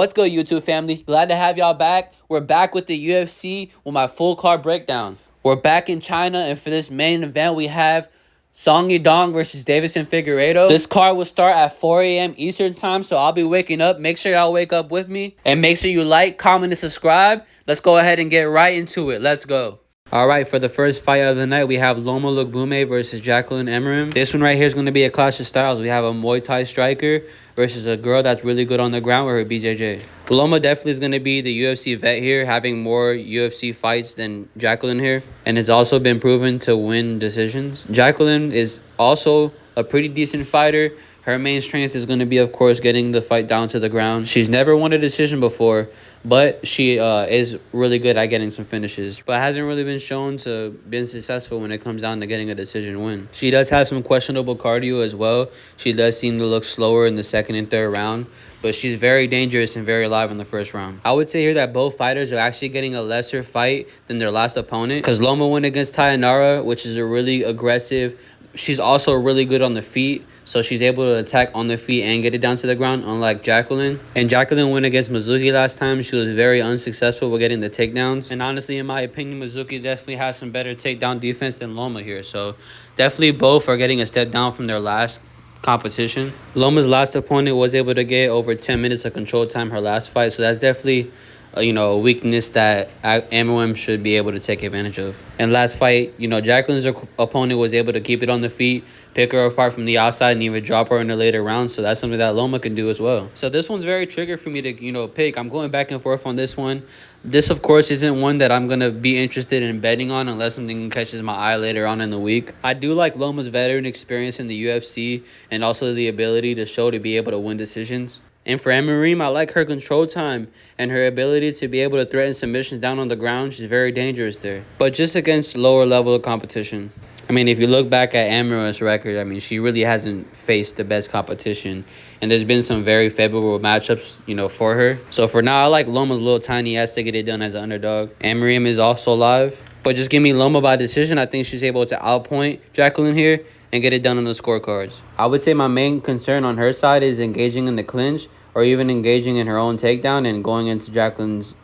What's good, YouTube family? Glad to have y'all back. We're back with the UFC with my full card breakdown. We're back in China, and for this main event, we have Song Yudong versus Davison Figueiredo. This card will start at 4 a.m. Eastern time, so I'll be waking up. Make sure y'all wake up with me, and make sure you like, comment, and subscribe. Let's go ahead and get right into it. Let's go. All right, for the first fight of the night, we have Loma Lookboonmee versus Jacqueline Emmeram. This one right here is going to be a clash of styles. We have a Muay Thai striker versus a girl that's really good on the ground with her BJJ. Loma definitely is going to be the UFC vet here, having more UFC fights than Jacqueline here, and it's also been proven to win decisions. Jacqueline is also a pretty decent fighter. Her main strength is going to be, of course, getting the fight down to the ground. She's never won a decision before, but she is really good at getting some finishes, but hasn't really been shown to be successful when it comes down to getting a decision win. She does have some questionable cardio as well. She does seem to look slower in the second and third round, but she's very dangerous and very alive in the first round. I would say here that both fighters are actually getting a lesser fight than their last opponent, because Loma went against Tayanara, which is a really aggressive. She's also really good on the feet, so she's able to attack on the feet and get it down to the ground, unlike Jacqueline. And Jacqueline went against Mizuki last time. She was very unsuccessful with getting the takedowns. And honestly, in my opinion, Mizuki definitely has some better takedown defense than Loma here. So definitely both are getting a step down from their last competition. Loma's last opponent was able to get over 10 minutes of control time her last fight. So that's definitely a weakness that Emmeram should be able to take advantage of. And last fight, Jacqueline's opponent was able to keep it on the feet, pick her apart from the outside, and even drop her in the later rounds. So that's something that Loma can do as well. So this one's very trigger for me to, pick. I'm going back and forth on this one. This, of course, isn't one that I'm going to be interested in betting on unless something catches my eye later on in the week. I do like Loma's veteran experience in the UFC and also the ability to be able to win decisions. And for Emmeram, I like her control time and her ability to be able to threaten submissions down on the ground. She's very dangerous there. But just against lower level of competition. I mean, if you look back at Emmeram's record, she really hasn't faced the best competition. And there's been some very favorable matchups, for her. So for now, I like Loma's little tiny ass to get it done as an underdog. Emmeram is also live. But just give me Loma by decision. I think she's able to outpoint Jacqueline here and get it done on the scorecards. I would say my main concern on her side is engaging in the clinch or even engaging in her own takedown and going into Jacqueline's,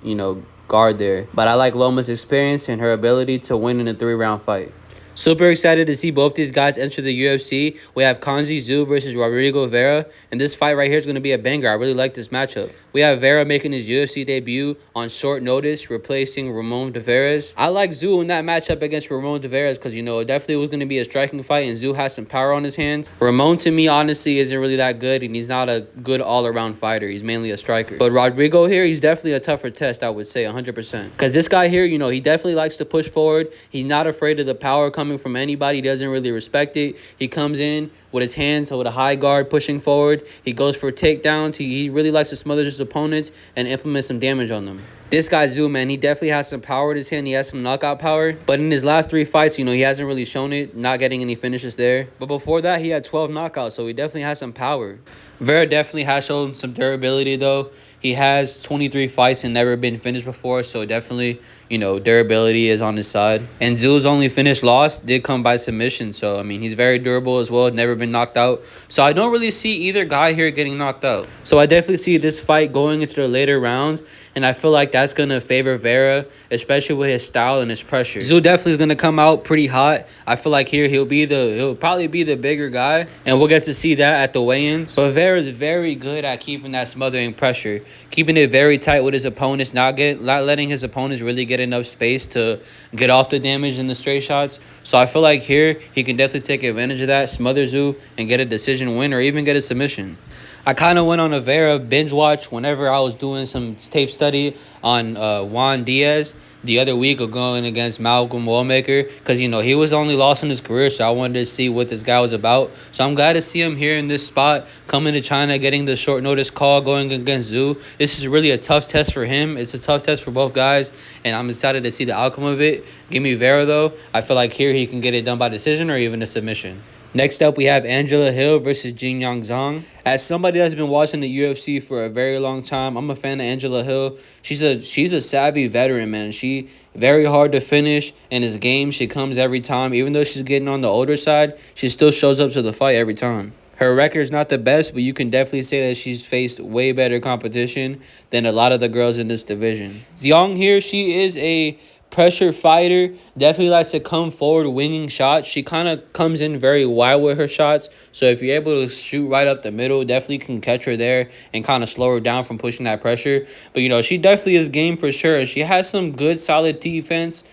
guard there. But I like Loma's experience and her ability to win in a 3-round fight. Super excited to see both these guys enter the UFC. We have Kanzi Zhu versus Rodrigo Vera, and this fight right here is going to be a banger. I really like this matchup. We have Vera making his UFC debut on short notice, replacing Ramon Tavares. I like Zhu in that matchup against Ramon Tavares because, it definitely was going to be a striking fight, and Zhu has some power on his hands. Ramon, to me, honestly, isn't really that good, and he's not a good all-around fighter. He's mainly a striker. But Rodrigo here, he's definitely a tougher test, I would say, 100%. Because this guy here, he definitely likes to push forward. He's not afraid of the power coming from anybody. He doesn't really respect it. He comes in with his hands with a high guard pushing forward. He goes for takedowns. He really likes to smother his opponents and implement some damage on them. This guy Zhu, man, he definitely has some power in his hand. He has some knockout power. But in his last 3 fights, he hasn't really shown it, not getting any finishes there. But before that, he had 12 knockouts, so he definitely has some power. Vera definitely has shown some durability, though. He has 23 fights and never been finished before, so definitely, durability is on his side. And Zhu's only finish loss did come by submission, so, he's very durable as well, never been knocked out. So I don't really see either guy here getting knocked out. So I definitely see this fight going into the later rounds, and I feel like that's going to favor Vera, especially with his style and his pressure. Zhu definitely is going to come out pretty hot. I feel like here he'll probably be the bigger guy, and we'll get to see that at the weigh-ins. But Vera is very good at keeping that smothering pressure, keeping it very tight with his opponents, not letting his opponents really get enough space to get off the damage in the straight shots. So I feel like here he can definitely take advantage of that, smother Zhu, and get a decision win or even get a submission. I kind of went on a Vera binge watch whenever I was doing some tape study on Juan Diaz the other week of going against Malcolm Wallmaker because, he was only lost in his career, so I wanted to see what this guy was about. So I'm glad to see him here in this spot, coming to China, getting the short notice call, going against Zhu. This is really a tough test for him. It's a tough test for both guys, and I'm excited to see the outcome of it. Give me Vera, though. I feel like here he can get it done by decision or even a submission. Next up, we have Angela Hill versus Jin Yang Zhang. As somebody that's been watching the UFC for a very long time, I'm a fan of Angela Hill. She's a savvy veteran, man. She very hard to finish in his game. She comes every time. Even though she's getting on the older side, she still shows up to the fight every time. Her record is not the best, but you can definitely say that she's faced way better competition than a lot of the girls in this division. Zhang here, she is a pressure fighter. Definitely likes to come forward winging shots. She kind of comes in very wide with her shots. So if you're able to shoot right up the middle, definitely can catch her there and kind of slow her down from pushing that pressure. But, you know, she definitely is game for sure. She has some good, solid defense.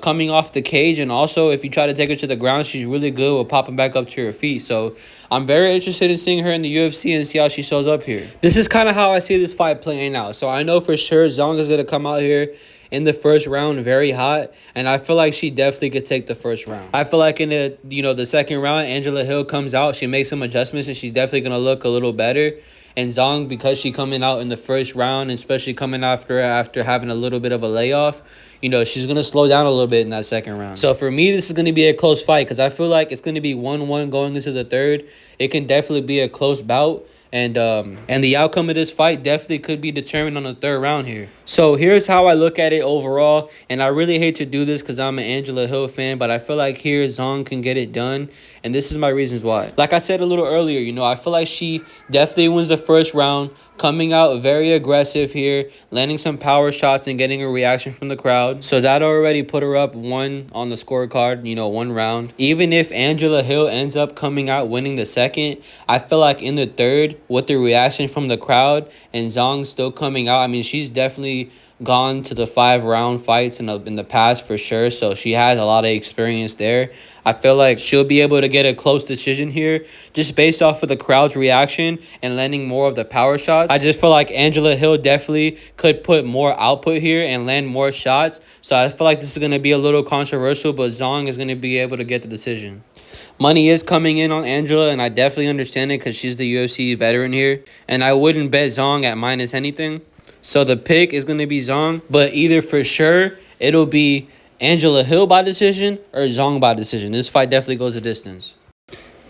Coming off the cage, and also if you try to take her to the ground, she's really good with popping back up to her feet. So I'm very interested in seeing her in the UFC and see how she shows up here. This is kind of how I see this fight playing out. So I know for sure Zhang is going to come out here in the first round very hot, and I feel like she definitely could take the first round. I feel like in the second round, Angela Hill comes out, she makes some adjustments, and she's definitely going to look a little better. And Zhang, because she coming out in the first round, and especially coming after having a little bit of a layoff, you know, she's going to slow down a little bit in that second round. So for me, this is going to be a close fight because I feel like it's going to be 1-1 going into the third. It can definitely be a close bout. And the outcome of this fight definitely could be determined on the third round here. So here's how I look at it overall. And I really hate to do this because I'm an Angela Hill fan, but I feel like here Zhang can get it done. And this is my reasons why. Like I said a little earlier, you know, I feel like she definitely wins the first round, coming out very aggressive here, landing some power shots and getting a reaction from the crowd. So that already put her up 1 on the scorecard, you know, 1 round. Even if Angela Hill ends up coming out winning the second, I feel like in the third, with the reaction from the crowd and Zhang still coming out, I mean, she's definitely gone to the 5-round fights in the past for sure, so she has a lot of experience there. I feel like she'll be able to get a close decision here just based off of the crowd's reaction and landing more of the power shots. I just feel like Angela Hill definitely could put more output here and land more shots, so I feel like this is going to be a little controversial, but Zhang is going to be able to get the decision. Money is coming in on Angela, and I definitely understand it because she's the UFC veteran here, and I wouldn't bet Zhang at minus anything. So the pick is going to be Zhang, but either for sure it'll be Angela Hill by decision or Zhang by decision. This fight definitely goes a distance.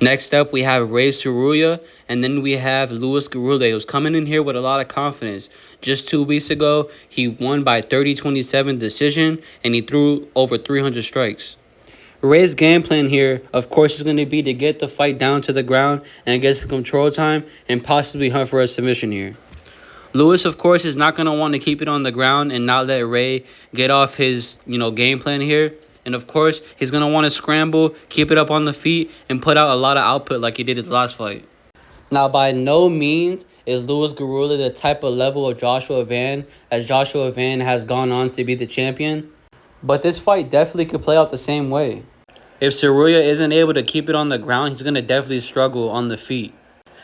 Next up, we have Ray Cerulia, and then we have Luis Garule, who's coming in here with a lot of confidence. Just 2 weeks ago, he won by 30-27 decision, and he threw over 300 strikes. Ray's game plan here, of course, is going to be to get the fight down to the ground and get some control time and possibly hunt for a submission here. Lewis, of course, is not going to want to keep it on the ground and not let Ray get off his, game plan here. And, of course, he's going to want to scramble, keep it up on the feet, and put out a lot of output like he did his last fight. Now, by no means is Luis Garula the type of level of Joshua Van, as Joshua Van has gone on to be the champion. But this fight definitely could play out the same way. If Cerulia isn't able to keep it on the ground, he's going to definitely struggle on the feet.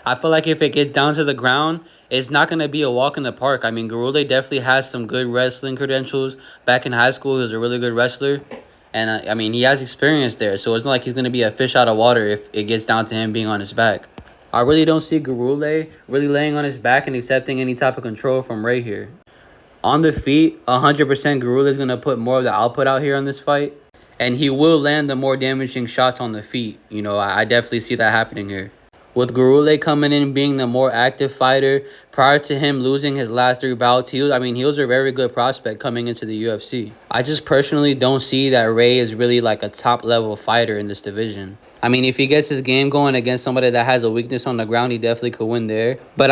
I feel like if it gets down to the ground, it's not going to be a walk in the park. I mean, Garule definitely has some good wrestling credentials. Back in high school, he was a really good wrestler. And, he has experience there. So it's not like he's going to be a fish out of water if it gets down to him being on his back. I really don't see Garule really laying on his back and accepting any type of control from Ray here. On the feet, 100% Garule is going to put more of the output out here on this fight. And he will land the more damaging shots on the feet. I definitely see that happening here. With Garule coming in being the more active fighter, prior to him losing his last 3 bouts, he was a very good prospect coming into the UFC. I just personally don't see that Ray is really like a top-level fighter in this division. If he gets his game going against somebody that has a weakness on the ground, he definitely could win there. But,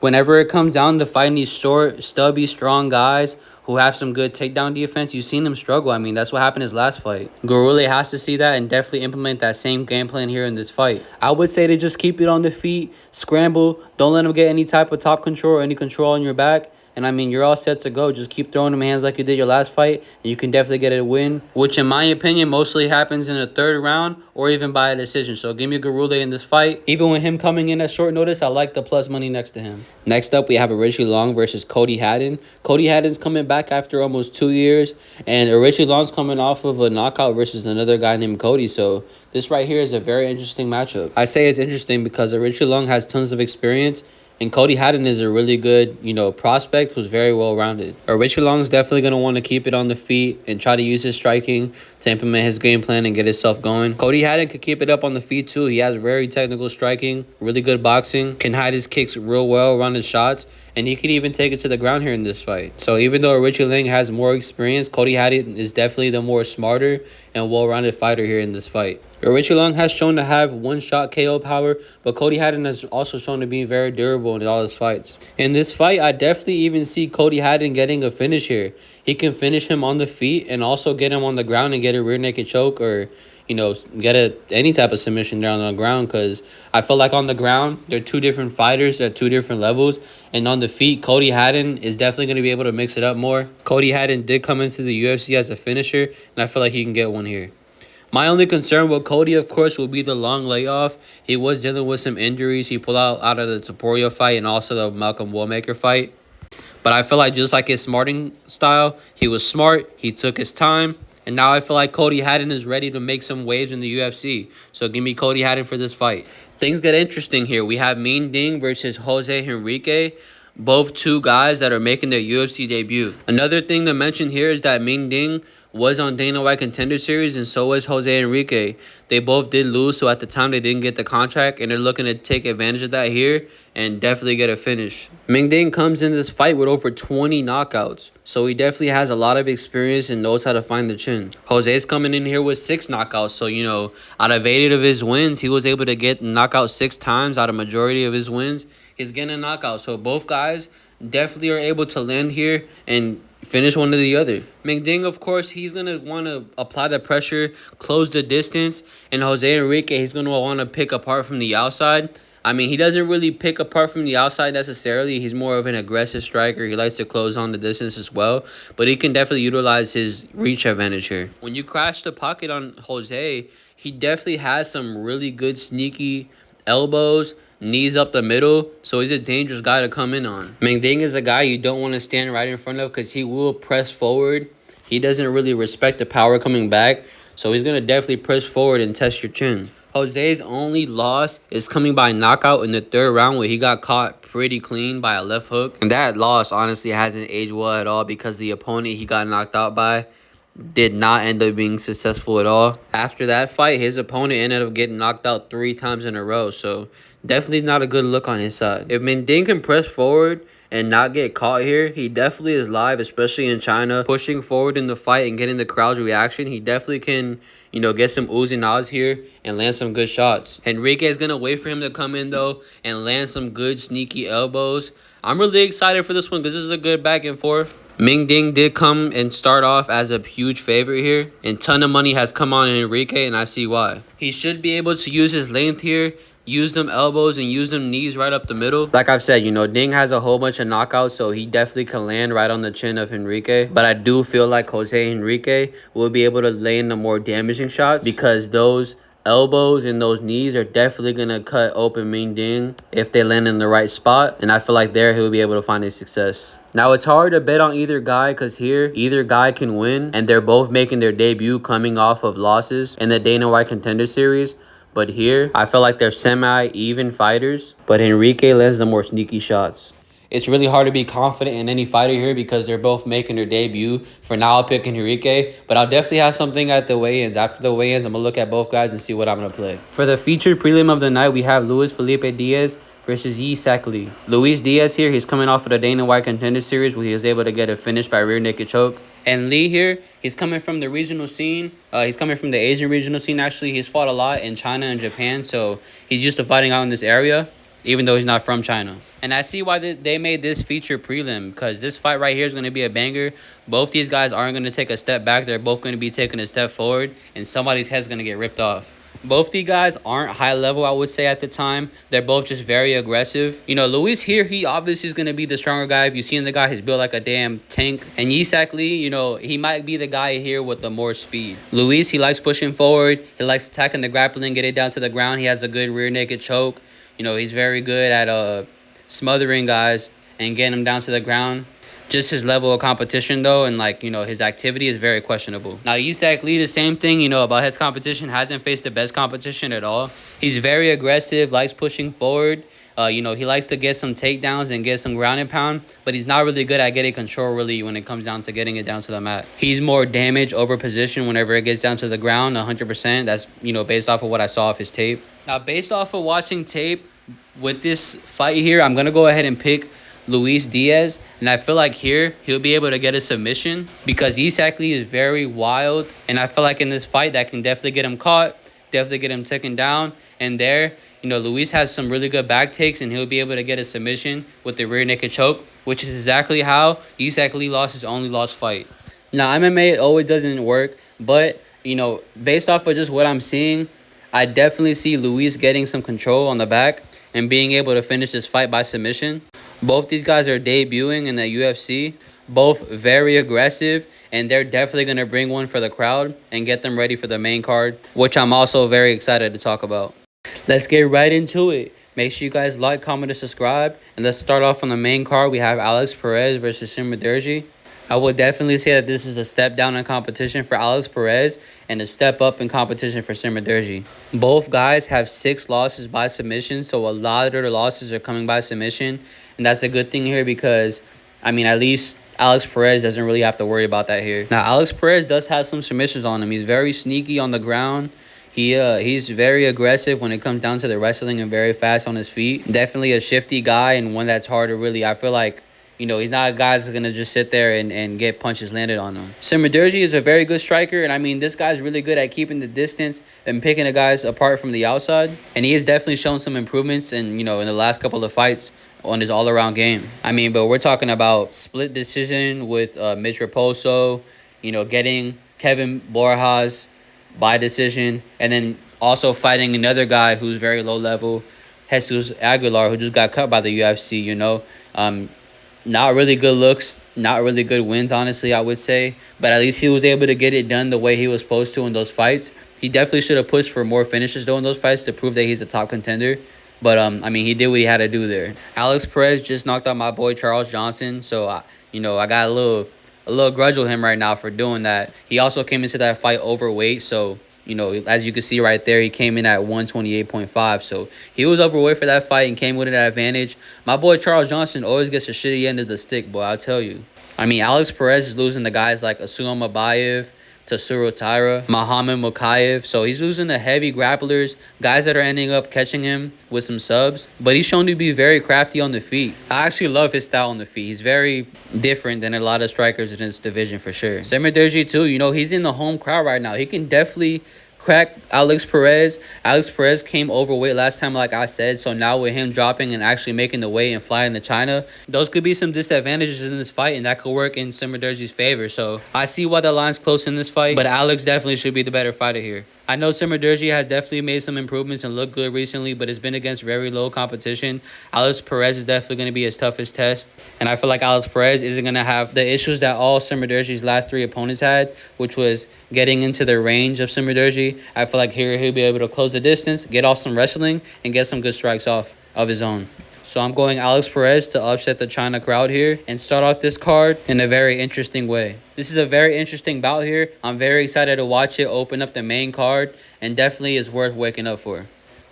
whenever it comes down to fighting these short, stubby, strong guys who have some good takedown defense, you've seen them struggle. That's what happened his last fight. Garule has to see that and definitely implement that same game plan here in this fight. I would say to just keep it on the feet, scramble, don't let him get any type of top control or any control on your back. And, you're all set to go. Just keep throwing them hands like you did your last fight, and you can definitely get a win, which, in my opinion, mostly happens in the third round or even by a decision. So, give me Garule in this fight. Even with him coming in at short notice, I like the plus money next to him. Next up, we have Richie Long versus Cody Haddon. Cody Haddon's coming back after almost 2 years, and Richie Long's coming off of a knockout versus another guy named Cody. So, this right here is a very interesting matchup. I say it's interesting because Richie Long has tons of experience, and Cody Haddon is a really good, prospect who's very well-rounded. Richie Long's definitely going to want to keep it on the feet and try to use his striking to implement his game plan and get himself going. Cody Haddon could keep it up on the feet, too. He has very technical striking, really good boxing, can hide his kicks real well around his shots, and he can even take it to the ground here in this fight. So even though Richie Long has more experience, Cody Haddon is definitely the more smarter and well-rounded fighter here in this fight. Richie Long has shown to have one-shot KO power, but Cody Haddon has also shown to be very durable in all his fights. In this fight, I definitely even see Cody Haddon getting a finish here. He can finish him on the feet and also get him on the ground and get a rear naked choke, or get any type of submission there on the ground, because I feel like on the ground, they're two different fighters at two different levels. And on the feet, Cody Haddon is definitely going to be able to mix it up more. Cody Haddon did come into the UFC as a finisher, and I feel like he can get one here. My only concern with Cody, of course, will be the long layoff. He was dealing with some injuries. He pulled out of the Topuria fight and also the Malcolm Woolmaker fight. But I feel like just like his smarting style, he was smart. He took his time. And now I feel like Cody Haddon is ready to make some waves in the UFC. So give me Cody Haddon for this fight. Things get interesting here. We have Mean Ding versus Jose Henrique. Both two guys that are making their UFC debut. Another thing to mention here is that Mean Ding was on Dana White Contender Series, and so was Jose Henrique. They both did lose, so at the time they didn't get the contract, and they're looking to take advantage of that here and definitely get a finish. Ming Ding comes in this fight with over 20 knockouts, so he definitely has a lot of experience and knows how to find the chin. Jose's coming in here with 6 knockouts, so out of 8 of his wins, he was able to get knockout 6 times out of majority of his wins. He's getting a knockout, so both guys definitely are able to land here and finish one or the other. Ming Ding, of course, he's going to want to apply the pressure, close the distance, and Jose Enrique, he's going to want to pick apart from the outside. I mean, he doesn't really pick apart from the outside necessarily. He's more of an aggressive striker. He likes to close on the distance as well, but he can definitely utilize his reach advantage here. When you crash the pocket on Jose, he definitely has some really good sneaky elbows, knees up the middle, so he's a dangerous guy to come in on. Ming Ding is a guy you don't want to stand right in front of because he will press forward. He doesn't really respect the power coming back, so he's going to definitely press forward and test your chin. Jose's only loss is coming by knockout in the 3rd round where he got caught pretty clean by a left hook. And that loss honestly hasn't aged well at all because the opponent he got knocked out by did not end up being successful at all. After that fight, his opponent ended up getting knocked out 3 times in a row, so definitely not a good look on his side. If Ming Ding can press forward and not get caught here, he definitely is live, especially in China. Pushing forward in the fight and getting the crowd's reaction, he definitely can, get some oohs and ahs here and land some good shots. Enrique is going to wait for him to come in, though, and land some good sneaky elbows. I'm really excited for this one because this is a good back and forth. Ming Ding did come and start off as a huge favorite here, and ton of money has come on Enrique, and I see why. He should be able to use his length here, use them elbows and use them knees right up the middle. Like I've said, Ding has a whole bunch of knockouts, so he definitely can land right on the chin of Enrique. But I do feel like Jose Enrique will be able to land the more damaging shots because those elbows and those knees are definitely going to cut open Ming Ding if they land in the right spot. And I feel like there he'll be able to find his success. Now, it's hard to bet on either guy because here, either guy can win. And they're both making their debut coming off of losses in the Dana White Contender Series. But here, I feel like they're semi-even fighters. But Enrique lands the more sneaky shots. It's really hard to be confident in any fighter here because they're both making their debut. For now, I'll pick Enrique. But I'll definitely have something at the weigh-ins. After the weigh-ins, I'm going to look at both guys and see what I'm going to play. For the featured prelim of the night, we have Luis Felipe Diaz versus Yi-Sak Lee. Luis Diaz here, he's coming off of the Dana White Contender Series where he was able to get a finish by rear naked choke. And Lee here, he's coming from the regional scene. He's coming from the Asian regional scene, actually. He's fought a lot in China and Japan, so he's used to fighting out in this area, even though he's not from China. And I see why they made this feature prelim, because this fight right here is going to be a banger. Both these guys aren't going to take a step back. They're both going to be taking a step forward, and somebody's head's going to get ripped off. Both these guys aren't high level, I would say, at the time. They're both just very aggressive. Luis here, he obviously is going to be the stronger guy. If you've seen the guy, he's built like a damn tank. And Yi-Sak Lee, he might be the guy here with the more speed. Luis, he likes pushing forward. He likes attacking the grappling, get it down to the ground. He has a good rear naked choke. He's very good at smothering guys and getting them down to the ground. Just his level of competition, though, and, his activity is very questionable. Now, Yi-Sak Lee, the same thing, about his competition. Hasn't faced the best competition at all. He's very aggressive, likes pushing forward. He likes to get some takedowns and get some ground and pound, but he's not really good at getting control, really, when it comes down to getting it down to the mat. He's more damage over position whenever it gets down to the ground, 100%. That's, based off of what I saw of his tape. Now, based off of watching tape with this fight here, I'm going to go ahead and pick Luis Diaz, and I feel like here he'll be able to get a submission because Yi-Sak Lee is very wild, and I feel like in this fight that can definitely get him caught, definitely get him taken down. And there, Luis has some really good back takes, and he'll be able to get a submission with the rear naked choke, which is exactly how Isak Lee lost his only lost fight. Now, MMA, it always doesn't work, but, based off of just what I'm seeing, I definitely see Luis getting some control on the back and being able to finish this fight by submission. Both these guys are debuting in the UFC, both very aggressive, and they're definitely going to bring one for the crowd and get them ready for the main card, which I'm also very excited to talk about. Let's get right into it. Make sure you guys like, comment, and subscribe. And let's start off on the main card. We have Alex Perez versus Simmer Derji. I would definitely say that this is a step down in competition for Alex Perez and a step up in competition for Simmer Derji. Both guys have 6 losses by submission, so a lot of their losses are coming by submission. And that's a good thing here because, at least Alex Perez doesn't really have to worry about that here. Now, Alex Perez does have some submissions on him. He's very sneaky on the ground. He's very aggressive when it comes down to the wrestling and very fast on his feet. Definitely a shifty guy and one that's hard to really, I feel like, he's not a guy that's going to just sit there and get punches landed on him. Simmer Derji is a very good striker, and this guy's really good at keeping the distance and picking the guys apart from the outside. And he has definitely shown some improvements in the last couple of fights on his all-around game. But we're talking about split decision with Mitch Raposo, getting Kevin Borjas by decision, and then also fighting another guy who's very low level, Jesus Aguilar, who just got cut by the UFC, Not really good looks, not really good wins, honestly, I would say. But at least he was able to get it done the way he was supposed to in those fights. He definitely should have pushed for more finishes, though, in those fights to prove that he's a top contender. But, he did what he had to do there. Alex Perez just knocked out my boy Charles Johnson. So, I got a little grudge with him right now for doing that. He also came into that fight overweight. So, as you can see right there, he came in at 128.5. So he was overweight for that fight and came with an advantage. My boy Charles Johnson always gets a shitty end of the stick, boy, I'll tell you. Alex Perez is losing to guys like Asuma Mabayev, Tatsuro Taira, Muhammad Mukayev. So he's losing to heavy grapplers, guys that are ending up catching him with some subs. But he's shown to be very crafty on the feet. I actually love his style on the feet. He's very different than a lot of strikers in this division for sure. Simmer Derji too, he's in the home crowd right now. He can definitely crack Alex Perez. Alex Perez came overweight last time, like I said. So now with him dropping and actually making the weight and flying to China, those could be some disadvantages in this fight, and that could work in Simmer Derji's favor. So I see why the line's close in this fight, but Alex definitely should be the better fighter here. I know Simmer Derji has definitely made some improvements and looked good recently, but it's been against very low competition. Alex Perez is definitely going to be his toughest test, and I feel like Alex Perez isn't going to have the issues that all Simmer Derji's last 3 opponents had, which was getting into the range of Simmer Derji. I feel like here he'll be able to close the distance, get off some wrestling, and get some good strikes off of his own. So I'm going Alex Perez to upset the China crowd here and start off this card in a very interesting way. This is a very interesting bout here. I'm very excited to watch it open up the main card, and definitely is worth waking up for.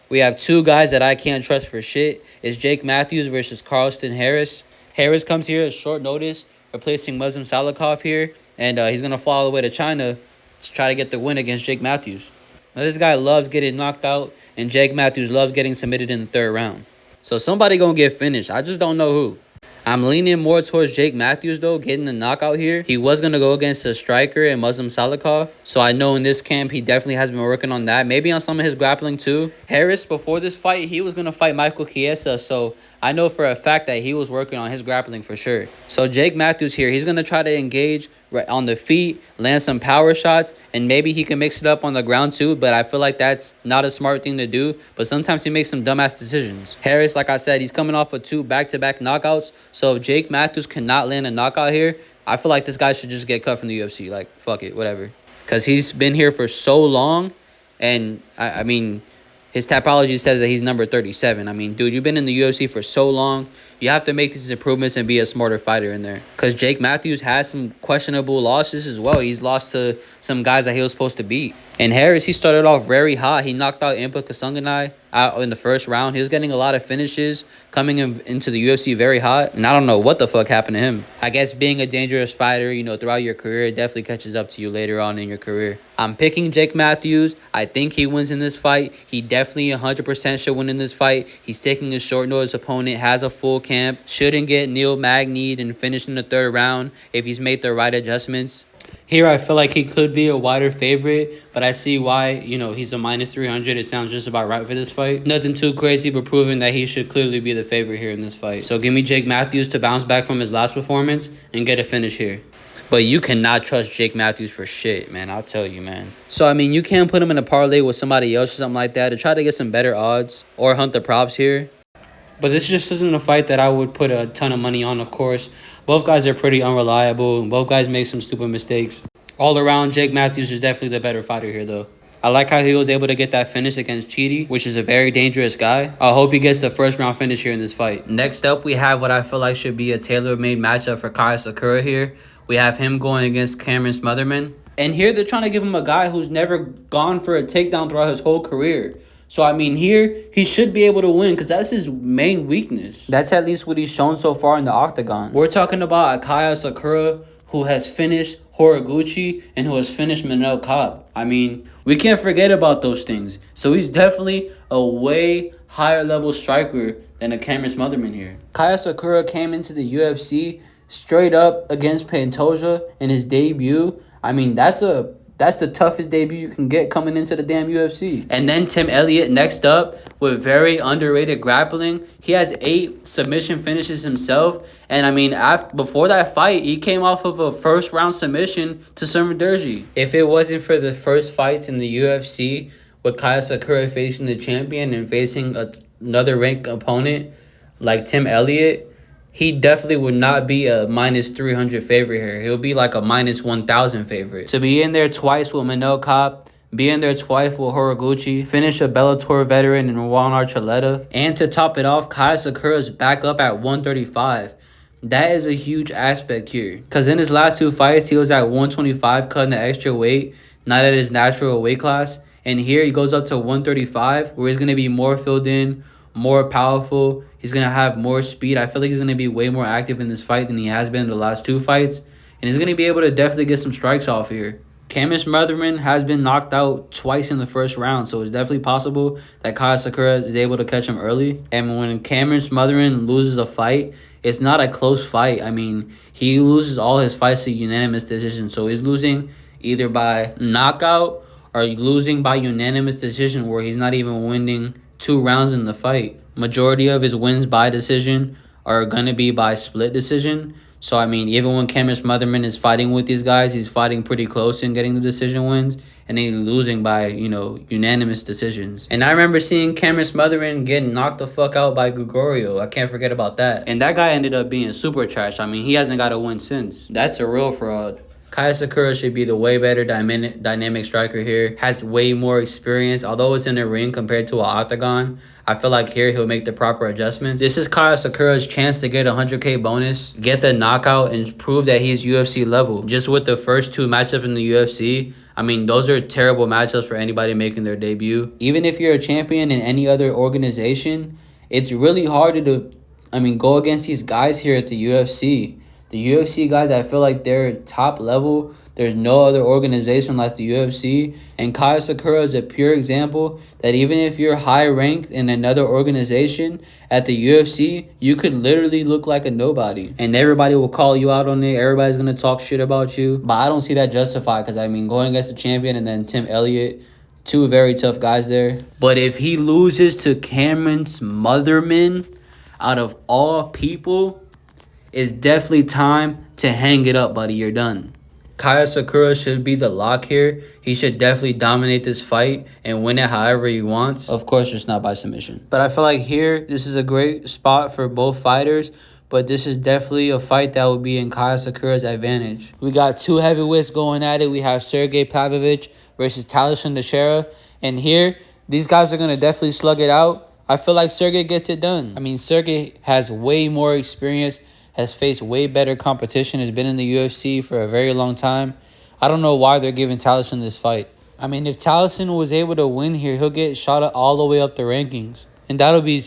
We have 2 guys that I can't trust for shit. It's Jake Matthews versus Carlston Harris. Harris comes here at short notice, replacing Muslim Salikov here, and he's going to fly all the way to China to try to get the win against Jake Matthews. Now, this guy loves getting knocked out, and Jake Matthews loves getting submitted in the 3rd round. So somebody gonna get finished. I just don't know who. I'm leaning more towards Jake Matthews, though, getting the knockout here. He was going to go against a striker and Muslim Salikov. So I know in this camp, he definitely has been working on that. Maybe on some of his grappling, too. Harris, before this fight, he was going to fight Michael Chiesa. So I know for a fact that he was working on his grappling for sure. So Jake Matthews here, he's going to try to engage on the feet, land some power shots, and maybe he can mix it up on the ground too, but I feel like that's not a smart thing to do, but sometimes he makes some dumbass decisions. Harris, like I said, he's coming off of 2 back-to-back knockouts, so if Jake Matthews cannot land a knockout here, I feel like this guy should just get cut from the UFC, like, fuck it, whatever. Because he's been here for so long, and, I mean, his Tapology says that he's number 37. I mean, dude, you've been in the UFC for so long. You have to make these improvements and be a smarter fighter in there. Because Jake Matthews has some questionable losses as well. He's lost to some guys that he was supposed to beat. And Harris, he started off very hot. He knocked out Impa Kasanganay out in the first round. He was getting a lot of finishes, coming into the UFC very hot. And I don't know what the fuck happened to him. I guess being a dangerous fighter, you know, throughout your career, it definitely catches up to you later on in your career. I'm picking Jake Matthews. I think he wins in this fight. He definitely 100% should win in this fight. He's taking a short notice opponent, has a full camp, shouldn't get Neil Magnied and finish in the 3rd round if he's made the right adjustments. Here, I feel like he could be a wider favorite, but I see why, he's a minus 300. It sounds just about right for this fight. Nothing too crazy, but proving that he should clearly be the favorite here in this fight. So give me Jake Matthews to bounce back from his last performance and get a finish here. But you cannot trust Jake Matthews for shit, man. I'll tell you, man. So, I mean, you can put him in a parlay with somebody else or something like that to try to get some better odds or hunt the props here. But this just isn't a fight that I would put a ton of money on, of course. Both guys are pretty unreliable, and both guys make some stupid mistakes. All around, Jake Matthews is definitely the better fighter here, though. I like how he was able to get that finish against Chidi, which is a very dangerous guy. I hope he gets the first round finish here in this fight. Next up, we have what I feel like should be a tailor-made matchup for Kaya Sakura here. We have him going against Cameron Smotherman. And here they're trying to give him a guy who's never gone for a takedown throughout his whole career. So, I mean, here, he should be able to win because that's his main weakness. That's at least what he's shown so far in the octagon. We're talking about Kaya Sakura, who has finished Horiguchi and who has finished Manel Kape. I mean, we can't forget about those things. So he's definitely a way higher level striker than a Cameron Smotherman here. Kaya Sakura came into the UFC straight up against Pantoja in his debut. I mean, that's the toughest debut you can get coming into the damn UFC. And then Tim Elliott next up with very underrated grappling. He has 8 submission finishes himself. And I mean, before that fight, he came off of a first round submission to Summer Derji. If it wasn't for the first fights in the UFC with Kaya Sakura facing the champion and facing another ranked opponent like Tim Elliott, he definitely would not be a minus 300 favorite here. He'll be like a minus 1,000 favorite. To be in there twice with Manel Kape, be in there twice with Horiguchi, finish a Bellator veteran in Juan Archuleta, and to top it off, Kaya Sakura's back up at 135. That is a huge aspect here. Because in his last 2 fights, he was at 125, cutting the extra weight, not at his natural weight class. And here he goes up to 135, where he's going to be more filled in, more powerful. He's going to have more speed. I feel like he's going to be way more active in this fight than he has been in the last 2 fights. And he's going to be able to definitely get some strikes off here. Cameron Smotherman has been knocked out twice in the first round, so it's definitely possible that Kaya Sakura is able to catch him early. And when Cameron Smotherman loses a fight, it's not a close fight. I mean, he loses all his fights to unanimous decision. So he's losing either by knockout or losing by unanimous decision where he's not even winning 2 rounds in the fight. Majority of his wins by decision are going to be by split decision. So, I mean, even when Cameron Smotherman is fighting with these guys, he's fighting pretty close in getting the decision wins. And he's losing by, unanimous decisions. And I remember seeing Cameron Smotherman getting knocked the fuck out by Gregorio. I can't forget about that. And that guy ended up being super trash. I mean, he hasn't got a win since. That's a real fraud. Kaya Sakura should be the way better dynamic striker here. Has way more experience. Although it's in the ring compared to an octagon, I feel like here he'll make the proper adjustments. This is Kaya Sakura's chance to get a 100K bonus, get the knockout, and prove that he's UFC level. Just with the first 2 matchups in the UFC, I mean, those are terrible matchups for anybody making their debut. Even if you're a champion in any other organization, it's really hard to, go against these guys here at the UFC. The UFC guys, I feel like they're top level. There's no other organization like the UFC. And Kaya Sakura is a pure example that even if you're high ranked in another organization at the UFC, you could literally look like a nobody. And everybody will call you out on it. Everybody's going to talk shit about you. But I don't see that justified because, going against the champion and then Tim Elliott, 2 very tough guys there. But if he loses to Cameron Smotherman, out of all people, it's definitely time to hang it up, buddy. You're done. Kaya Sakura should be the lock here. He should definitely dominate this fight and win it however he wants. Of course, just not by submission. But I feel like here, this is a great spot for both fighters. But this is definitely a fight that will be in Kaya Sakura's advantage. We got 2 heavyweights going at it. We have Sergey Pavlovich versus Talison Teixeira. And here, these guys are going to definitely slug it out. I feel like Sergey gets it done. Sergey has way more experience, has faced way better competition, has been in the UFC for a very long time. I don't know why they're giving Talison this fight. If Talison was able to win here, he'll get shot all the way up the rankings. And that'll be,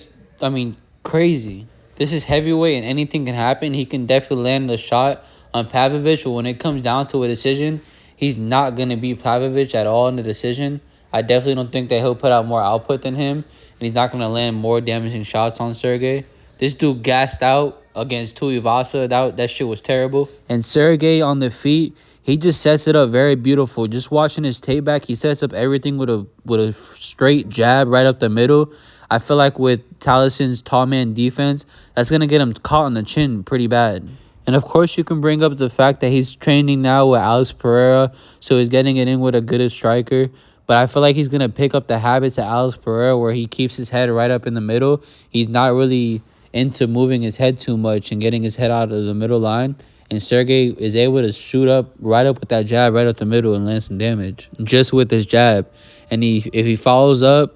crazy. This is heavyweight and anything can happen. He can definitely land the shot on Pavlovich, but when it comes down to a decision, he's not going to beat Pavlovich at all in the decision. I definitely don't think that he'll put out more output than him, and he's not going to land more damaging shots on Sergey. This dude gassed out against Tuivasa. That shit was terrible. And Sergey on the feet, He just sets it up very beautiful. Just watching his tape back, he sets up everything with a straight jab right up the middle. I feel like with Talison's tall man defense, that's going to get him caught on the chin pretty bad. And of course, you can bring up the fact that he's training now with Alex Pereira, so he's getting it in with a good striker. But I feel like he's going to pick up the habits of Alex Pereira where he keeps his head right up in the middle. He's not really into moving his head too much and getting his head out of the middle line. And Sergey is able to shoot up right up with that jab right up the middle and land some damage just with his jab. And if he follows up,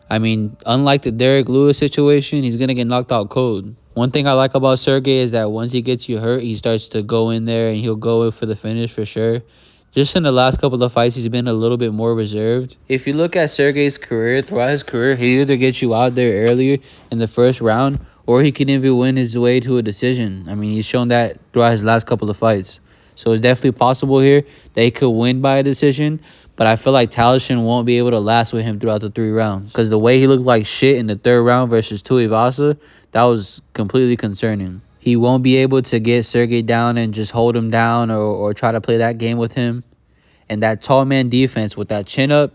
I mean, unlike the Derek Lewis situation, he's going to get knocked out cold. One thing I like about Sergey is that once he gets you hurt, he starts to go in there and he'll go for the finish for sure. Just in the last couple of fights, he's been a little bit more reserved. If you look at Sergey's career, throughout his career, he either gets you out there earlier in the first round or he can even win his way to a decision. I mean, he's shown that throughout his last couple of fights. So it's definitely possible here that he could win by a decision. But I feel like Talison won't be able to last with him throughout the 3 rounds. Because the way he looked like shit in the 3rd round versus Tuivasa, that was completely concerning. He won't be able to get Sergey down and just hold him down or try to play that game with him. And that tall man defense with that chin up,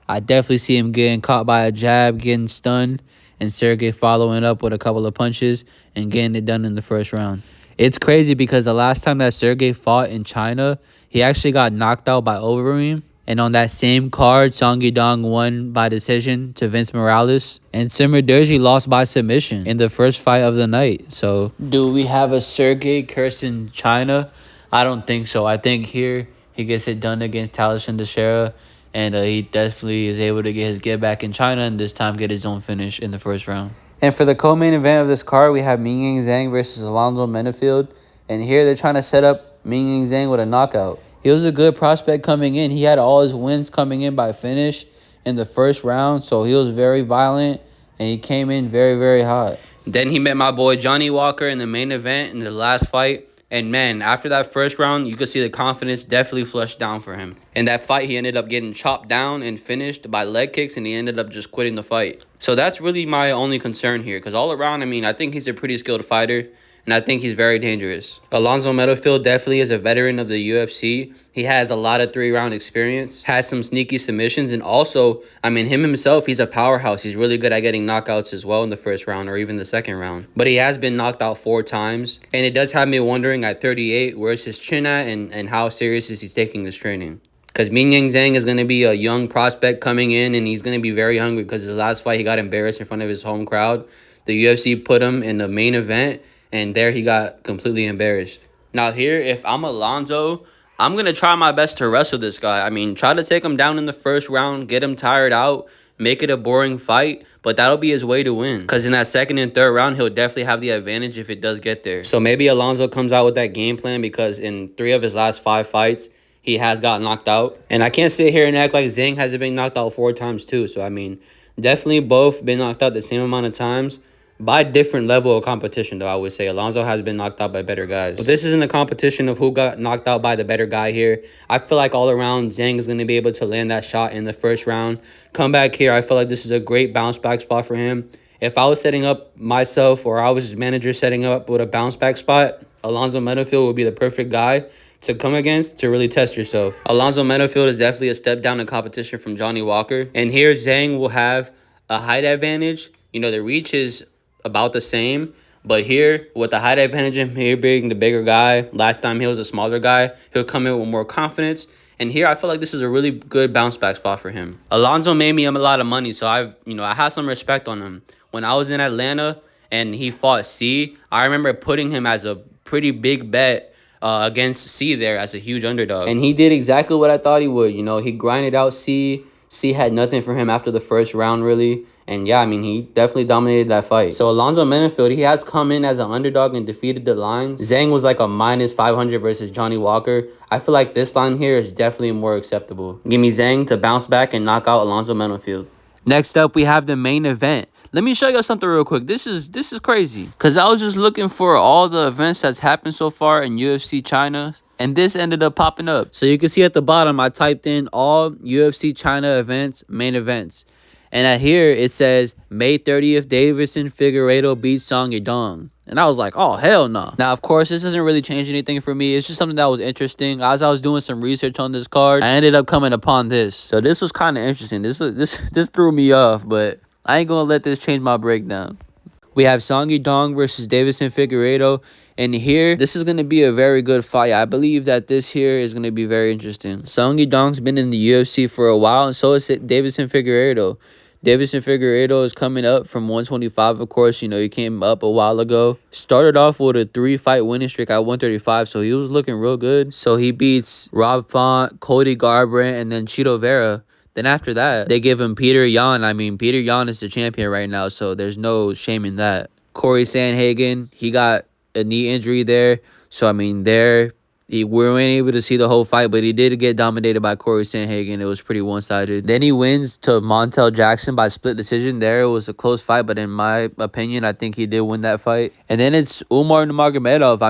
I definitely see him getting caught by a jab, getting stunned, and Sergey following up with a couple of punches and getting it done in the 1st round. It's crazy because the last time that Sergey fought in China, he actually got knocked out by Overeem. And on that same card, Song Yudong won by decision to Vince Morales. And Simmer Derji lost by submission in the first fight of the night. So, do we have a Sergey curse in China? I don't think so. I think here he gets it done against Talison Teixeira. And he definitely is able to get his get back in China and this time get his own finish in the 1st round. And for the co-main event of this card, we have Ming Yang Zhang versus Alonzo Menefield. And here they're trying to set up Ming Yang Zhang with a knockout. He was a good prospect coming in. He had all his wins coming in by finish in the 1st round. So he was very violent and he came in very, very hot. Then he met my boy Johnny Walker in the main event in the last fight. And man, after that 1st round, you could see the confidence definitely flushed down for him. In that fight, he ended up getting chopped down and finished by leg kicks, and he ended up just quitting the fight. So that's really my only concern here, because all around, I mean, I think he's a pretty skilled fighter, and I think he's very dangerous. Alonzo Menefield definitely is a veteran of the UFC. He has a lot of 3-round experience, has some sneaky submissions, and also, I mean, him himself, he's a powerhouse. He's really good at getting knockouts as well in the 1st round or even the 2nd round. But he has been knocked out 4 times, and it does have me wondering at 38, where's his chin at and how serious is he taking this training? Because Ming Yang Zhang is going to be a young prospect coming in, and he's going to be very hungry because his last fight, he got embarrassed in front of his home crowd. The UFC put him in the main event, and there he got completely embarrassed. Now here, if I'm Alonzo, I'm going to try my best to wrestle this guy. I mean, try to take him down in the 1st round, get him tired out, make it a boring fight, but that'll be his way to win. Because in that 2nd and 3rd round, he'll definitely have the advantage if it does get there. So maybe Alonzo comes out with that game plan because in 3 of his last 5 fights, he has got knocked out. And I can't sit here and act like Zhang hasn't been knocked out 4 times too. So, I mean, definitely both been knocked out the same amount of times. By different level of competition, though, I would say. Alonzo has been knocked out by better guys. But this isn't a competition of who got knocked out by the better guy here. I feel like all around, Zhang is going to be able to land that shot in the 1st round. Come back here, I feel like this is a great bounce back spot for him. If I was setting up myself or I was his manager setting up with a bounce back spot, Alonzo Menefield would be the perfect guy to come against to really test yourself. Alonzo Menefield is definitely a step down in competition from Johnny Walker. And here, Zhang will have a height advantage. You know, the reach is about the same, but here with the height advantage and here being the bigger guy, last time he was a smaller guy, he'll come in with more confidence. And here I feel like this is a really good bounce back spot for him. Alonzo made me a lot of money, so I have some respect on him. When I was in Atlanta and he fought C, I remember putting him as a pretty big bet against C there as a huge underdog. And he did exactly what I thought he would. You know, he grinded out C. C had nothing for him after the 1st round, really. And yeah, I mean, he definitely dominated that fight. So Alonzo Menefield, he has come in as an underdog and defeated the lines. Zhang was like a minus 500 versus Johnny Walker. I feel like this line here is definitely more acceptable. Give me Zhang to bounce back and knock out Alonzo Menefield. Next up, we have the main event. Let me show you something real quick. This is crazy. Because I was just looking for all the events that's happened so far in UFC China. And this ended up popping up. So you can see at the bottom, I typed in all UFC China events, main events. And at here, it says, May 30th, Davison Figueiredo beats Song Yadong. And I was like, oh, hell no. Now, of course, this doesn't really change anything for me. It's just something that was interesting. As I was doing some research on this card, I ended up coming upon this. So this was kind of interesting. This threw me off, but I ain't going to let this change my breakdown. We have Song Yadong versus Davison Figueiredo. And here, this is going to be a very good fight. I believe that this here is going to be very interesting. Song Yadong's been in the UFC for a while, and so is Davison Figueiredo. Davison Figueiredo is coming up from 125, of course. You know, he came up a while ago. Started off with a 3-fight winning streak at 135, so he was looking real good. So he beats Rob Font, Cody Garbrandt, and then Chito Vera. Then after that, they give him Peter Yan. I mean, Peter Yan is the champion right now, so there's no shame in that. Corey Sandhagen, he got a knee injury there. So, I mean, we weren't able to see the whole fight, but he did get dominated by Corey Sandhagen. It was pretty one-sided. Then he wins to Montel Jackson by split decision. There, it was a close fight, but in my opinion, I think he did win that fight. And then it's Umar Nurmagomedov. I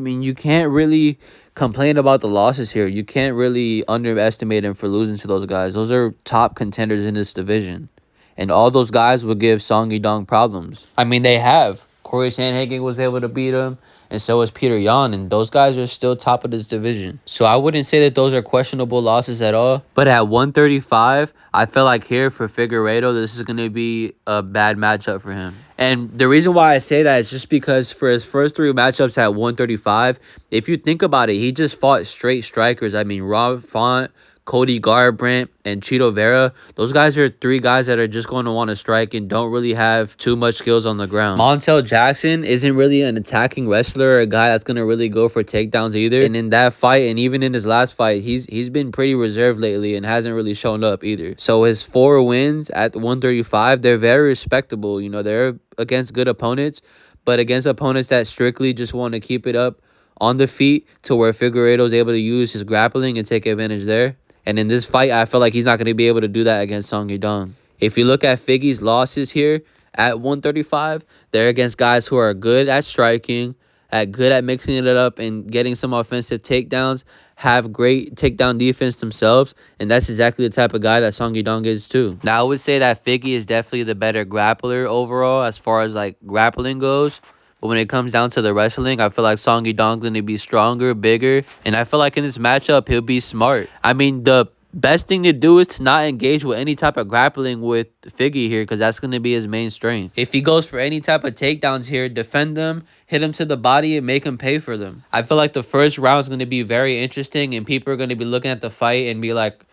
mean, you can't really complain about the losses here. You can't really underestimate him for losing to those guys. Those are top contenders in this division. And all those guys will give Song Yadong problems. I mean, they have. Corey Sandhagen was able to beat him, and so was Peter Yan, and those guys are still top of this division. So I wouldn't say that those are questionable losses at all. But at 135, I feel like here for Figueiredo, this is going to be a bad matchup for him. And the reason why I say that is just because for his first 3 matchups at 135, if you think about it, he just fought straight strikers. I mean, Rob Font, Cody Garbrandt, and Chito Vera. Those guys are 3 guys that are just going to want to strike and don't really have too much skills on the ground. Montel Jackson isn't really an attacking wrestler or a guy that's going to really go for takedowns either. And in that fight, and even in his last fight, he's been pretty reserved lately and hasn't really shown up either. So his 4 wins at 135, they're very respectable. You know, they're against good opponents, but against opponents that strictly just want to keep it up on the feet to where Figueiredo is able to use his grappling and take advantage there. And in this fight, I feel like he's not going to be able to do that against Song Yadong. If you look at Figgy's losses here at 135, they're against guys who are good at striking, good at mixing it up and getting some offensive takedowns, have great takedown defense themselves, and that's exactly the type of guy that Song Yadong is too. Now, I would say that Figgy is definitely the better grappler overall as far as like grappling goes. But when it comes down to the wrestling, I feel like Song Yadong's going to be stronger, bigger. And I feel like in this matchup, he'll be smart. I mean, the best thing to do is to not engage with any type of grappling with Figgy here, because that's going to be his main strength. If he goes for any type of takedowns here, defend them, hit him to the body, and make him pay for them. I feel like the first round is going to be very interesting, and people are going to be looking at the fight and be like,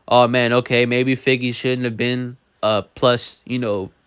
oh, man, okay, maybe Figgy shouldn't have been plus,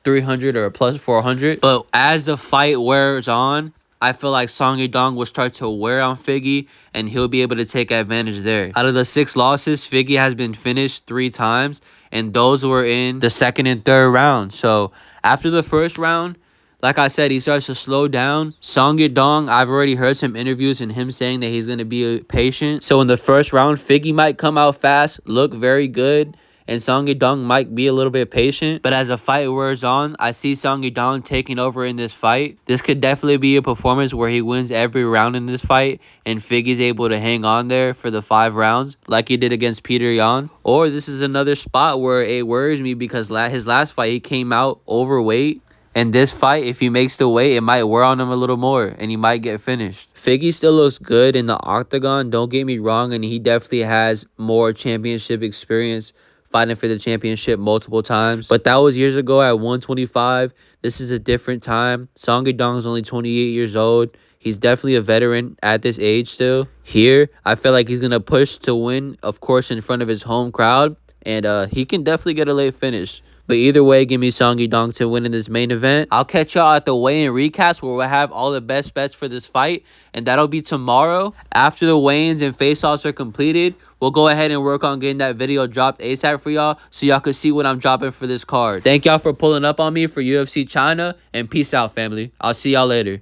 300 or plus 400. But as the fight wears on, I feel like Song Yadong will start to wear on Figgy, and he'll be able to take advantage there. Out of the 6 losses, Figgy has been finished 3 times, and those were in the 2nd and 3rd round. So after the 1st round, like I said, he starts to slow down. Song Yadong, I've already heard some interviews and him saying that he's going to be patient. So in the 1st round, Figgy might come out fast, look very good, and Song Yadong might be a little bit patient. But as the fight wears on, I see Song Yadong taking over in this fight. This could definitely be a performance where he wins every round in this fight, and Figgy's able to hang on there for the 5 rounds like he did against Peter Yan. Or this is another spot where it worries me because his last fight, he came out overweight. And this fight, if he makes the weight, it might wear on him a little more, and he might get finished. Figgy still looks good in the octagon, don't get me wrong, and he definitely has more championship experience, fighting for the championship multiple times. But that was years ago at 125. This is a different time. Song Yadong is only 28 years old. He's definitely a veteran at this age still. Here, I feel like he's going to push to win, of course, in front of his home crowd. And he can definitely get a late finish. But either way, give me Song Yadong to win in this main event. I'll catch y'all at the weigh-in recaps where we'll have all the best bets for this fight. And that'll be tomorrow. After the weigh-ins and face-offs are completed, we'll go ahead and work on getting that video dropped ASAP for y'all so y'all can see what I'm dropping for this card. Thank y'all for pulling up on me for UFC China. And peace out, family. I'll see y'all later.